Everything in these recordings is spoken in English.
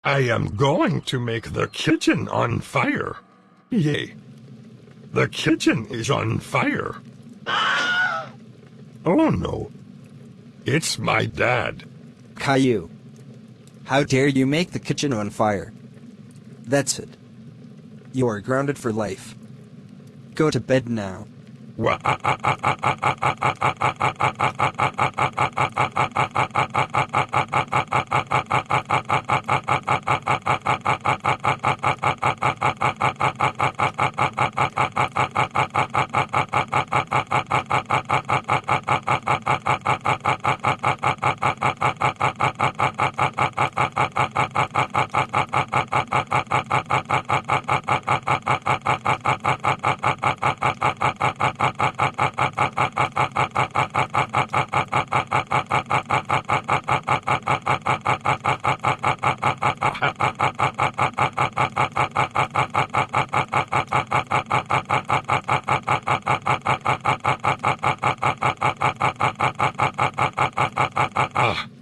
I am going to make the kitchen on fire. Yay. The kitchen is on fire. Oh no. It's my dad. Caillou, how dare you make the kitchen on fire? That's it. You are grounded for life. Go to bed now.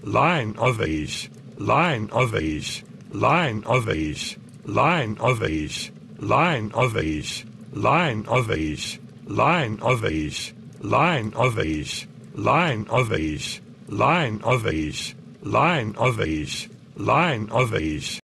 Line of these, line of these, line of these, line of these, line of these, line of these, line of these, line of these, line of these, line of these, line of these, line of these,